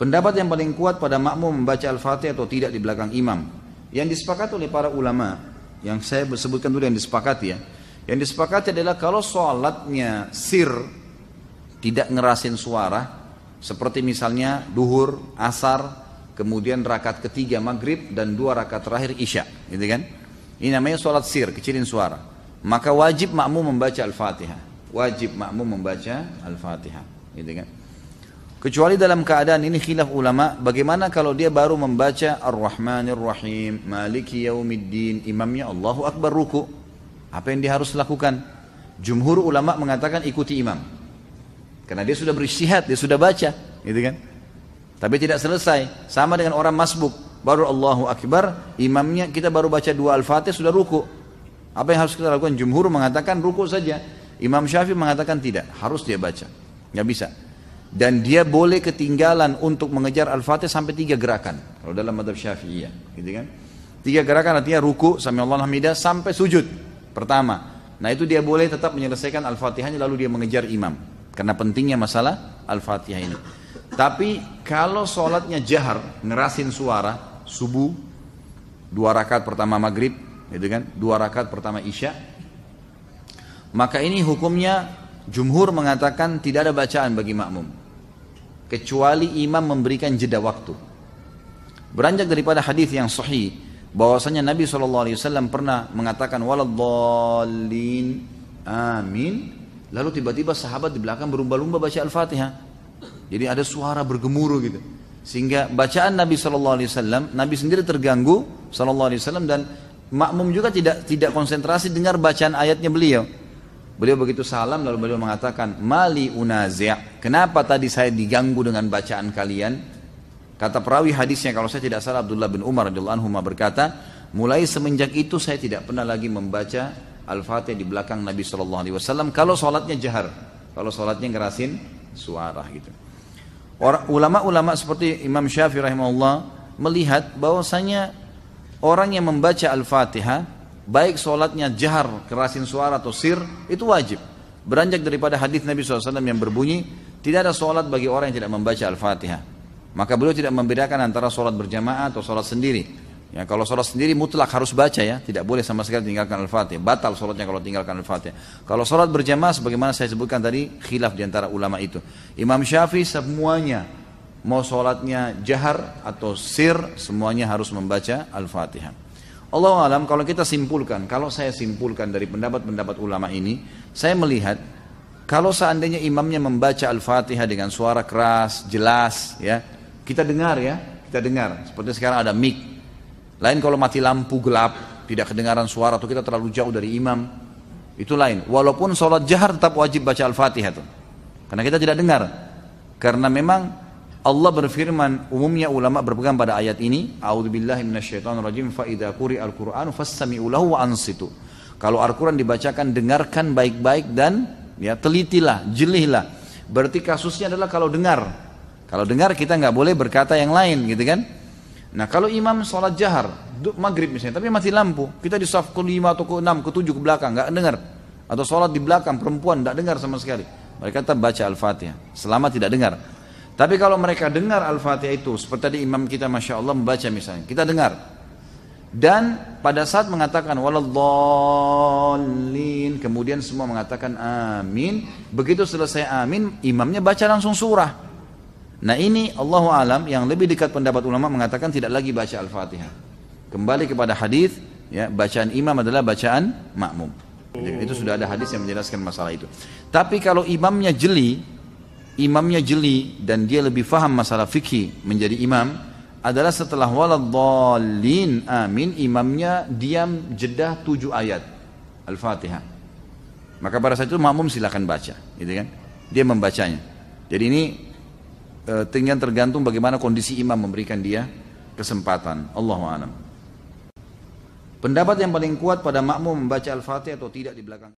Pendapat yang paling kuat pada makmum membaca Al-Fatihah atau tidak di belakang imam, yang disepakati oleh para ulama, yang saya sebutkan dulu yang disepakati ya. Yang disepakati adalah kalau sholatnya sir, tidak ngerasin suara, seperti misalnya duhur, asar, kemudian rakaat ketiga maghrib dan 2 rakaat terakhir isya, gitu kan? Ini namanya sholat sir, kecilin suara. Maka wajib makmum membaca Al-Fatihah. Wajib makmum membaca Al-Fatihah, gitu kan? Kecuali dalam keadaan ini khilaf ulama, bagaimana kalau dia baru membaca Ar-Rahmanir Rahim, Maliki Yaumiddin, imamnya Allahu Akbar ruku. Apa yang dia harus lakukan? Jumhur ulama mengatakan ikuti imam. Karena dia sudah berijtihad, dia sudah baca, gitu kan? Tapi tidak selesai, sama dengan orang masbuk, baru Allahu Akbar, imamnya kita baru baca 2 Al-Fatihah sudah ruku. Apa yang harus kita lakukan? Jumhur mengatakan ruku saja. Imam Syafi'i mengatakan tidak, harus dia baca. Nggak bisa. Dan dia boleh ketinggalan untuk mengejar Al-Fatihah sampai 3 gerakan. Kalau dalam madhab Syafi'iyah, gitu kan? 3 gerakan artinya ruku, sami'allahu hamidah, sampai sujud pertama. Nah itu dia boleh tetap menyelesaikan Al-Fatihahnya lalu dia mengejar imam. Karena pentingnya masalah Al-Fatihah ini. Tapi kalau sholatnya jahar, ngerasin suara, subuh, 2 rakaat pertama maghrib, gitu kan? 2 rakaat pertama isya, maka ini hukumnya jumhur mengatakan tidak ada bacaan bagi makmum, kecuali imam memberikan jeda waktu. Beranjak daripada hadis yang sahih bahwasanya Nabi SAW pernah mengatakan waladdallin amin, lalu tiba-tiba sahabat di belakang berlumba-lumba baca Al-Fatihah. Jadi ada suara bergemuruh gitu, sehingga bacaan Nabi SAW, Nabi sendiri terganggu SAW, dan makmum juga tidak konsentrasi dengar bacaan ayatnya beliau. Beliau begitu salam lalu beliau mengatakan mali unazi', kenapa tadi saya diganggu dengan bacaan kalian? Kata perawi hadisnya kalau saya tidak salah Abdullah bin Umar radhiyallahu anhu berkata, mulai semenjak itu saya tidak pernah lagi membaca Al-Fatihah di belakang Nabi SAW kalau sholatnya jahar, kalau sholatnya ngerasin suara gitu. Ulama-ulama seperti Imam Syafi'i rahimahullah melihat bahwasanya orang yang membaca Al-Fatihah baik sholatnya jahar, kerasin suara atau sir, itu wajib. Beranjak daripada hadis Nabi SAW yang berbunyi, tidak ada sholat bagi orang yang tidak membaca Al-Fatihah. Maka beliau tidak membedakan antara sholat berjamaah atau sholat sendiri. Ya, kalau sholat sendiri mutlak harus baca ya, tidak boleh sama sekali tinggalkan Al-Fatihah. Batal sholatnya kalau tinggalkan Al-Fatihah. Kalau sholat berjamaah, sebagaimana saya sebutkan tadi, khilaf diantara ulama itu. Imam Syafi'i semuanya, mau sholatnya jahar atau sir, semuanya harus membaca Al-Fatihah. Allahu a'lam, kalau kita simpulkan, kalau saya simpulkan dari pendapat-pendapat ulama ini, saya melihat kalau seandainya imamnya membaca Al-Fatihah dengan suara keras, jelas, ya, kita dengar ya, kita dengar. Seperti sekarang ada mic. Lain kalau mati lampu gelap, tidak kedengaran suara atau kita terlalu jauh dari imam, itu lain. Walaupun sholat jahar tetap wajib baca Al-Fatihah tuh, karena kita tidak dengar. Karena memang Allah berfirman, umumnya ulama berpegang pada ayat ini, a'udzubillahi minasyaitonirrajim, fa idza quri'al qur'anu fastami'u lahu wa ansitu. Kalau Al-Qur'an dibacakan, dengarkan baik-baik dan ya telitilah, jelihlah. Berarti kasusnya adalah kalau dengar. Kalau dengar kita nggak boleh berkata yang lain, gitu kan? Nah kalau imam sholat jahar, maghrib misalnya, tapi mati lampu, kita di saf ke-5 atau ke-6, ke-7 ke belakang, nggak dengar. Atau sholat di belakang, perempuan nggak dengar sama sekali. Mereka tetap baca Al-Fatihah, selama tidak dengar. Tapi kalau mereka dengar Al-Fatihah itu, seperti tadi imam kita Masya Allah membaca misalnya, kita dengar. Dan pada saat mengatakan waladdallin, kemudian semua mengatakan amin. Begitu selesai amin, imamnya baca langsung surah. Nah ini Allahu alam, yang lebih dekat pendapat ulama mengatakan tidak lagi baca Al-Fatihah. Kembali kepada hadis, ya, bacaan imam adalah bacaan makmum. Itu sudah ada hadis yang menjelaskan masalah itu. Tapi kalau imamnya jeli dan dia lebih faham masalah fikih menjadi imam, adalah setelah waladdallin amin, imamnya diam jeda 7 ayat Al-Fatihah. Maka pada saat itu makmum silakan baca, gitu kan? Dia membacanya. Jadi ini tinggal tergantung bagaimana kondisi imam memberikan dia kesempatan. Allahu a'lam. Pendapat yang paling kuat pada makmum membaca Al-Fatihah atau tidak di belakang